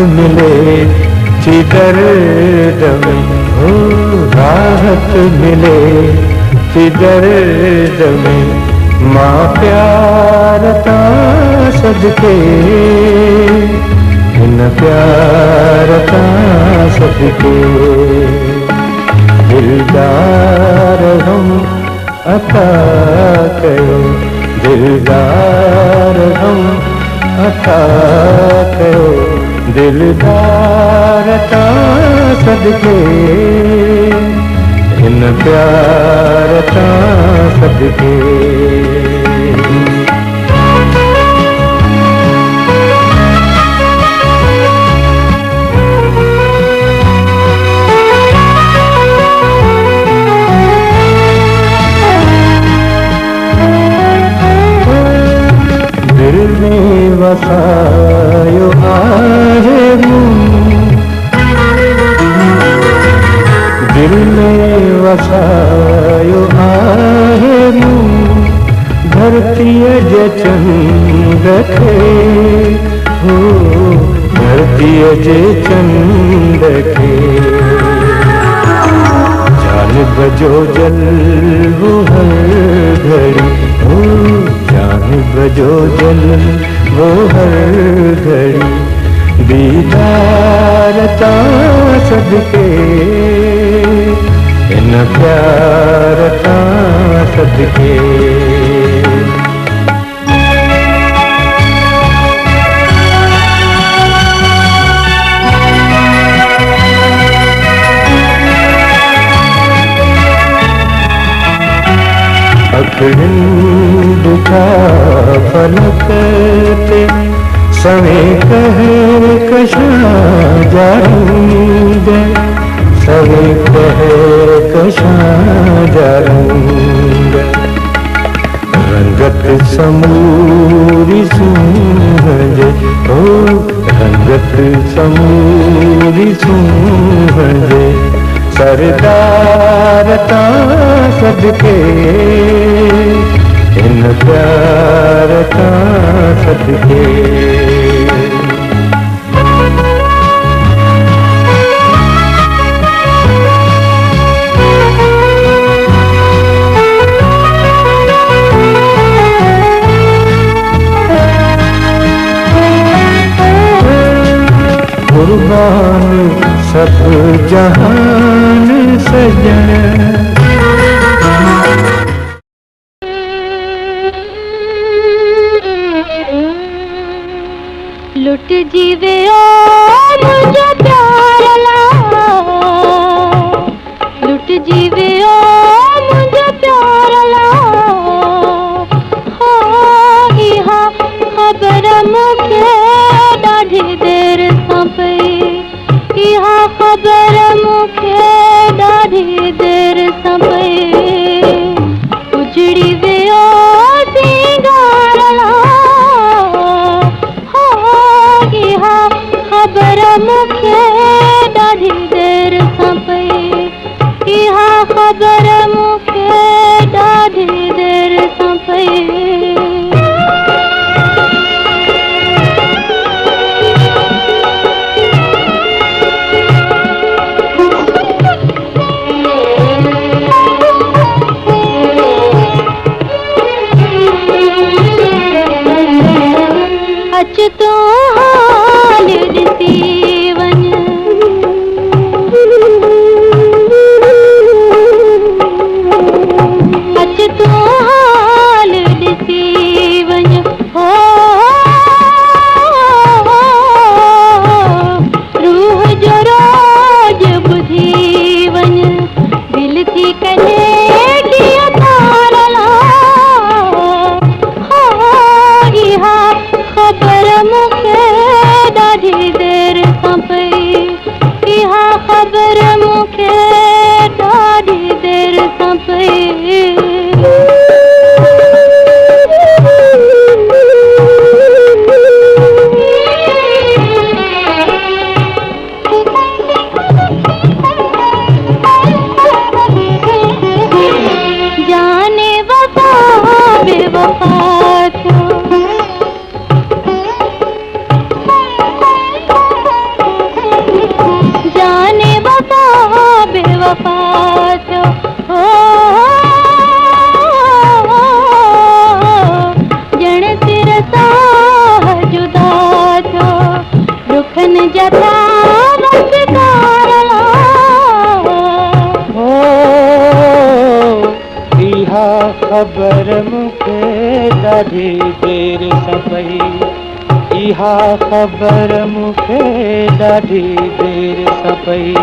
मिले चिदर दमे, हो राहत मिले चिदर दमे। मां प्यार ता सदके, हिन प्यार ता सदके। दिलदार हम अता कयो, दिलदार हम अता कयो। दिलदार ता सदके, हिन प्यार ता सदके। दिल में वसायो आहे मूं, दिल में वसायो आहे मूं। धरतीअ जे चंद खे, हो धरतीअ जे चंद खे। जानिब जो जलवो हर घड़ी, हो जानिब जो जलवो हर घड़ी। दीदार ता सदके, इन प्यार ता सदके। अखड़िन दुखा फलक ते सवे कहर कशा जारंग, सवे कहर कशा जारंग। रंगत समूरी सूंघजे, ओ रंगत समूरी सूंघजे। सरदार ता सदके, इन प्यार ता सदके। कुर्बान सब जहान सजन, लुट जीवे ओ मुझे प्यार ला, लुट जीवे ओ मुझे प्यार ला। हाँ इहा खबर मुखे ॾाढी देर सां पई, इहा खबर मुखे ॾाढी देर सां पई। उजड़ी वियो सिंगार ला, इहा खबर मुखे ॾाढी देर सां पई, इहा खबर मुखे ॾाढी देर सां पई। अच तो हाल ॾिसी वञ, अच तो हाल ॾिसी वञ। हो रूह जो राज ॿुधी वञ, दिल थी कढे कीअं तार ला। इहा खबर मुखे ॾाढी देर सां पई, इहा खबर मुखे ॾाढी देर सां पई। जाने वफा बेवफा थियो, इहा ख़बर मूंखे ॾाढी देर सां पई, इहा ख़बर मूंखे ॾाढी देर सां पई।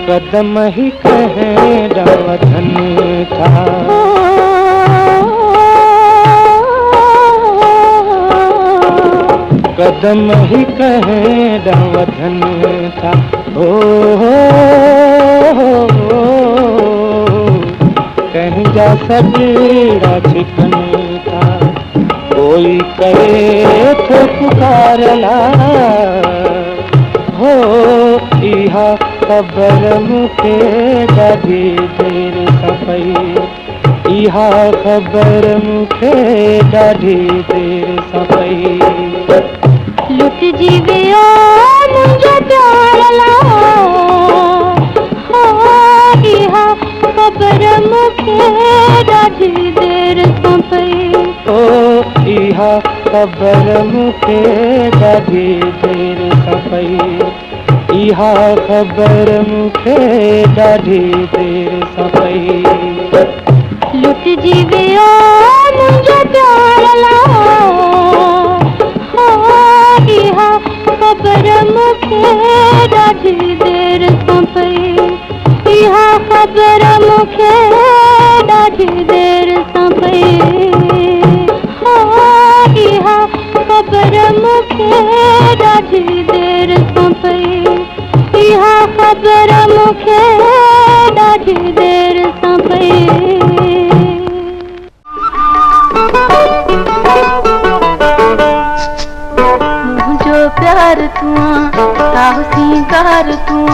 कदम ही कहें वतन था, कदम ही कहें वतन था। हो कहीं जा सजड़ा छिकन था, कोई करे तो पुकारला हो। इहा ख़बर मूंखे ॾाढी देर सां पई, इहा ख़बर मूंखे ॾाढी देर सां पई। लुटिजी वियो मुंहिंजो प्यार इहा ख़बर मूंखे ॾाढी देर सां पई। ओ इहा ख़बर मूंखे ॾाढी देर सां पई, इहा ख़बर मूंखे ॾाढी देर सां पई। लुटिजी वियो मुंहिंजो प्यार इहा ख़बर मूंखे ॾाढी देर सां पई, इहा ख़बर मूंखे ॾाढी देर सां पई। इहा ख़बर मूंखे ॾाढी देर सां पई, इहा ख़बर मूंखे ॾाढी देर सां पई। मुंहिंजो प्यार तूं साहु सिंगार तूं,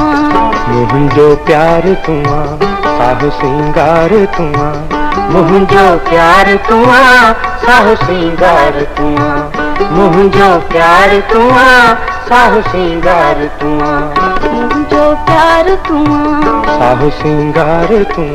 मुंहिंजो प्यार तूं साहु सिंगार तूं, मुंहिंजो प्यार तूं साहु सिंगार तूं, मुंहिंजो प्यार तूं साहु सिंगार तूं, मुंहिंजो प्यार तूं साहु सिंगार तूं।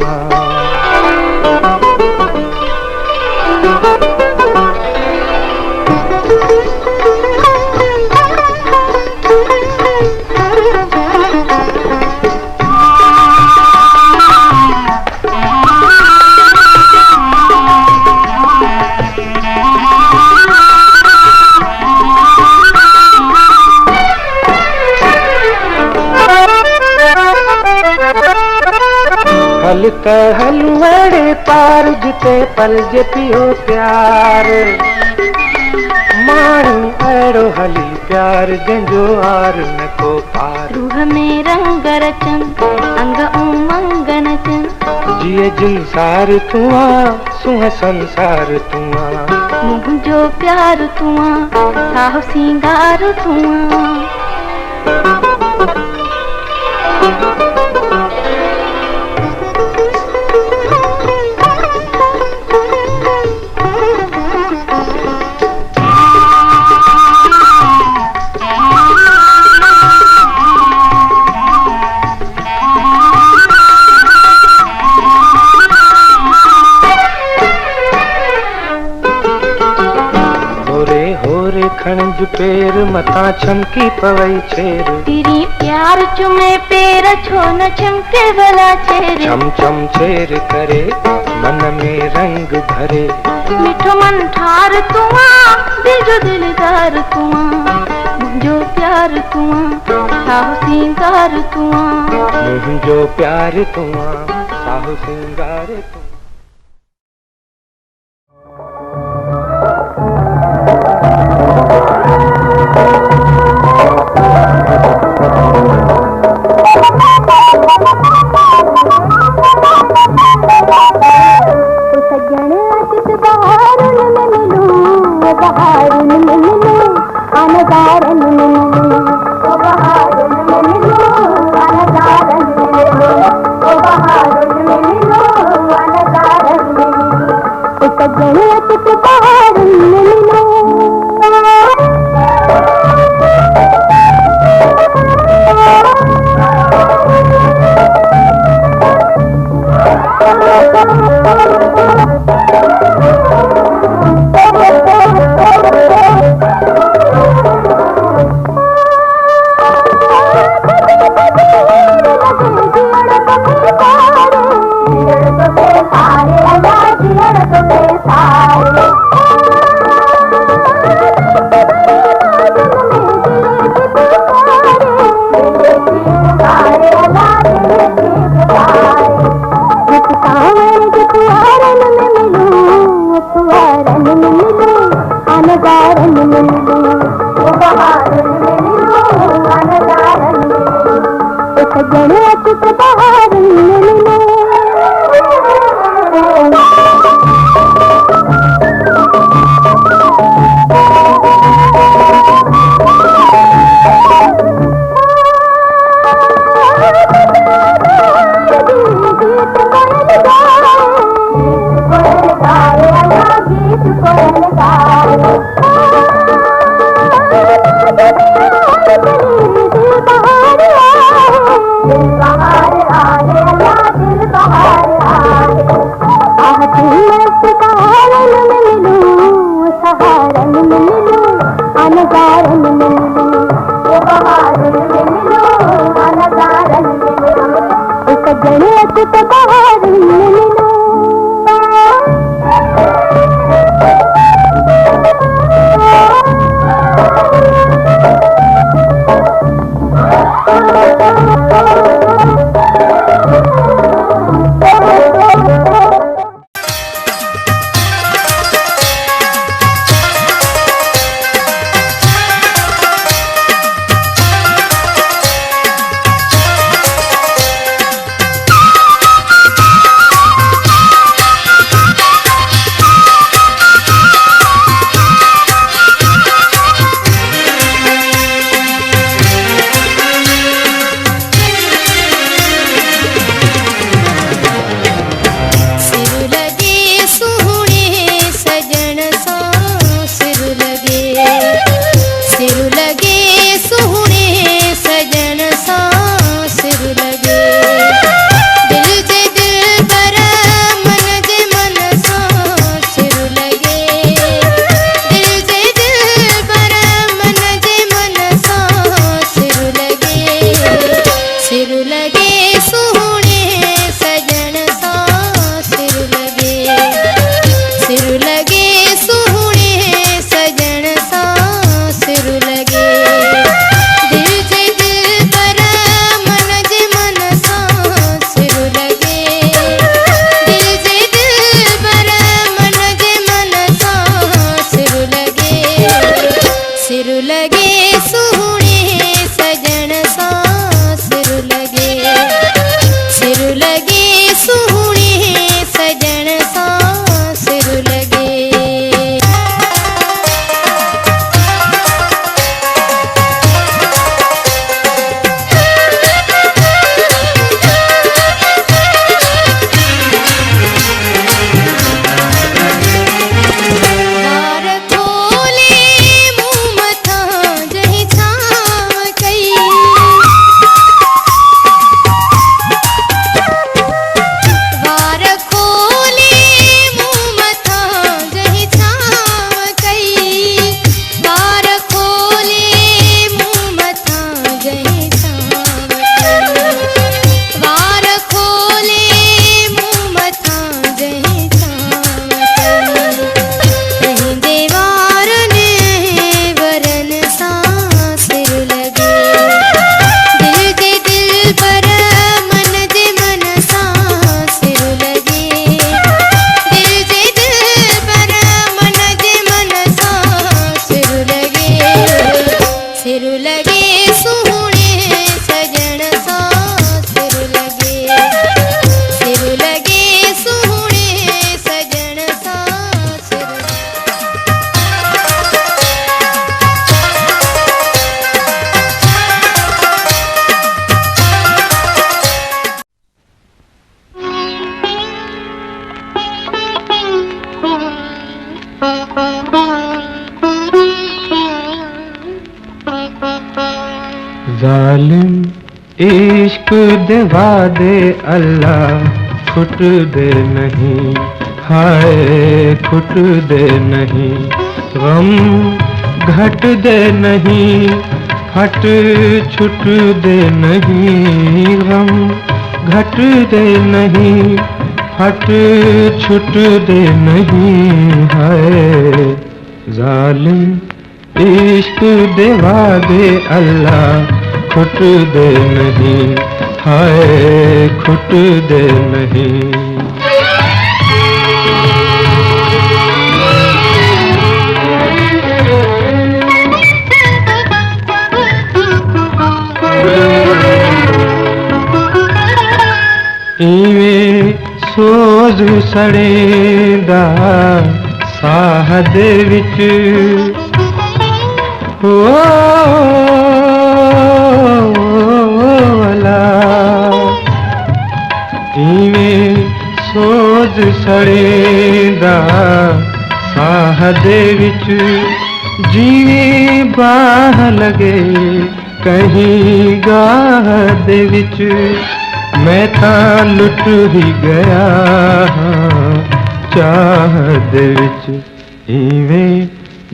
हल कहल वड़े पार जिते पलजे पियो प्यार, माण्हू अहिड़ो हली प्यार जंहिंजो आर न को पार। रूह में रंग रचन अंग उमंग नचन, जिए जिनसार तूं सुह संसार तूं। मुंहिंजो प्यार तूं साहु सिंगार तूं। खणज पेर मथा छमकी पवई छेर, तेरी प्यार चुमे पेर छो न चमके भला छेर। छम छम छेर करे मन में रंग भरे, मिठो मन ठार तूं दिल जो दिलदार तूं। मुंहिंजो प्यार तूं साहु सिंगार तूं, मुंहिंजो प्यार तूं साहु सिंगार तूं। तुम्हें सारे जालिम इश्क दिवा दे अल्लाह, छुट दे नहीं, हाय छुट दे नहीं, गम घट दे नहीं, हट छुट दे नहीं, गम घट दे नहीं, फट छुट दे नहीं है जालिम इश्क देवा दे अल्लाह खुट दे नहीं हाय खुट दे नहीं। इवे सोज सड़ेंदा साह दे विच हो वाला इवे सोज सड़ेंदा साह दे विच जीवे बाह लगे कहीं गाह दे विच मैं तां लुट ही गया हाँ चाह दे विच इवें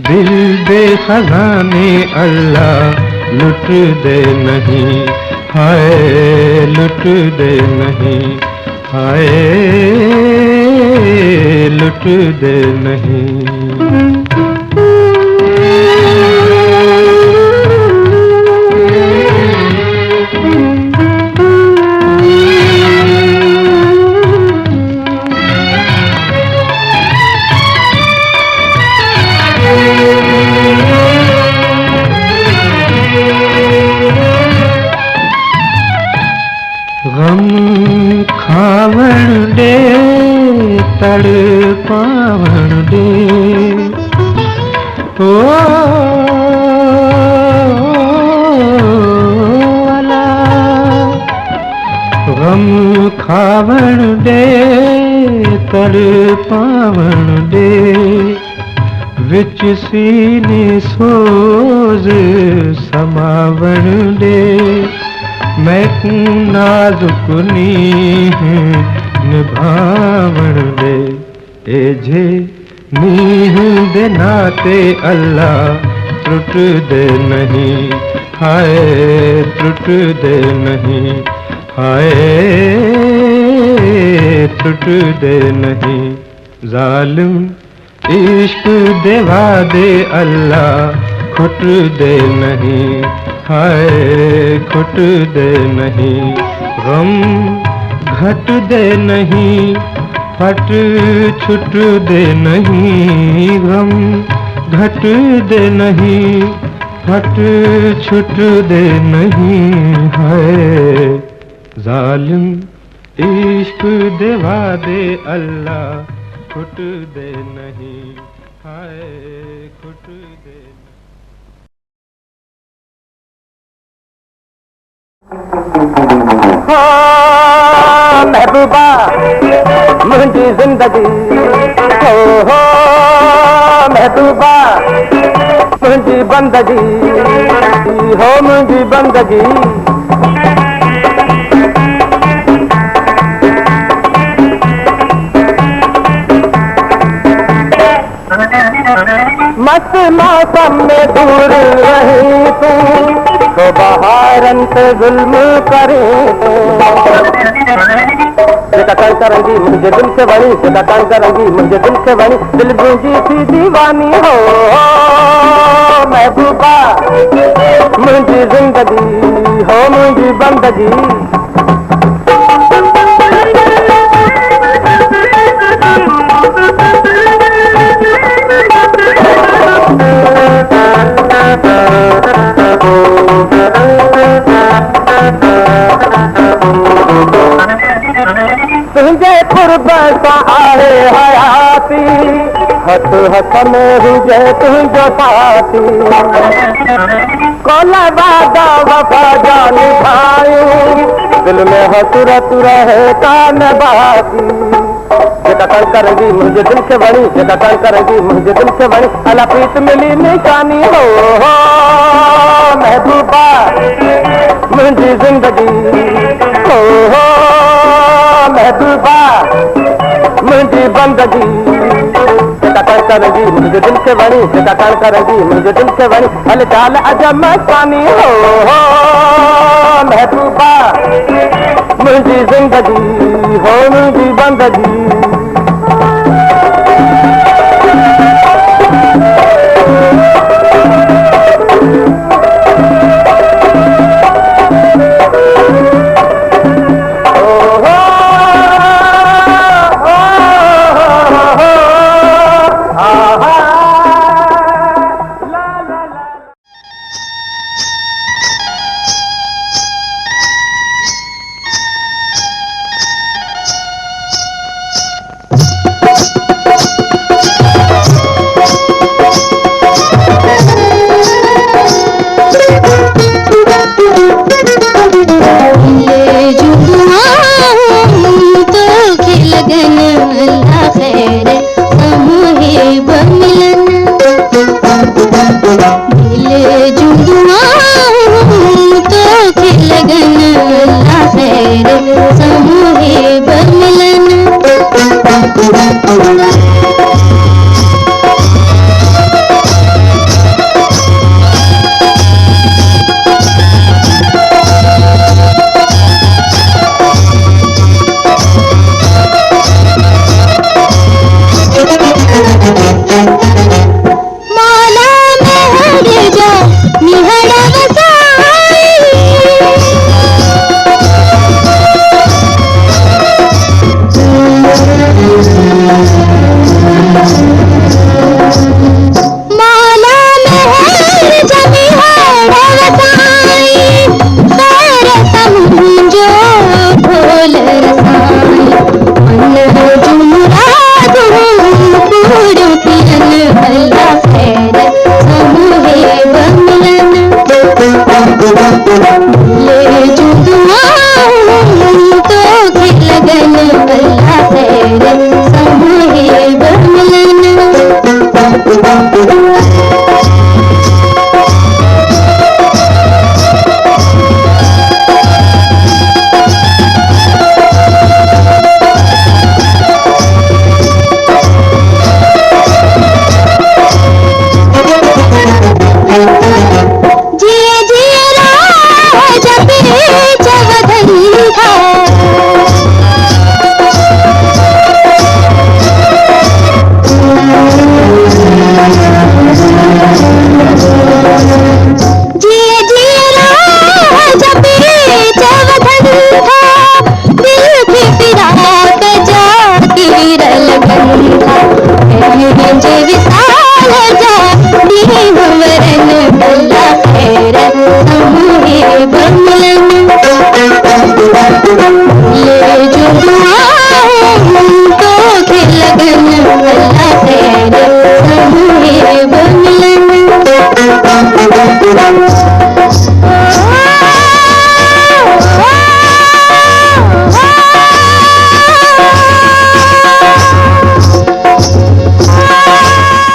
दिल दे खजाने अल्लाह लुट दे नहीं हाय लुट दे नहीं हाय लुट दे नहीं। गम खावण दे तड़ पावण दे ओ वाला गम खावण दे तड़ पावण दे विच सीने सोज समावण दे मैं नाजुक नीह निभावण दे एझे नीह दे नाते अल्लाह त्रुट दे नहीं हाय त्रुट दे नहीं हाय त्रुट दे नहीं। जालिम इश्क देवा दे अल्लाह खुट दे नहीं हाय खुट दे नहीं। गम घट दे नहीं फट छुट दे नहीं गम घट दे नहीं फट छुट दे नहीं हाय जालिम इश्क देवा दे अल्लाह खुट दे नहीं हाय खुट दे। हाँ महबूबा मुझी जिंदगी हो महबूबा मुझी बंदगी हो मुझी बंदगी मस्त मौसम में दूर रही तो बहारन पे जुल्म करे जेका करेंगी मुझे दिल से बनी जेका करेंगी मुझे दिल से बनी दिल गूंजी थी दीवानी हो महबूबा मुझी जिंदगी हो मुझी बंदगी तुझे कुर्बत आए हयाती हथ हथ में हुजे तुझो साथी कोला वादा वफा जान भाई दिल में हसरत रहे कान बाती जेका करेंगी मुझे दिल से बनी जेका करेंगी मुझे दिल से बनी अला प्रीत मिली निशानी हो महबूबा मुझी जिंदगी हो महबूबा मुझी बंदगी जेका करेगी मुझे दिल से बड़ी जेका कान करेगी मुझे दिल से बड़ी हल चाल अजब मस्तानी हो महबूबा मुझी जिंदगी हो मुझी बंदगी Thank you.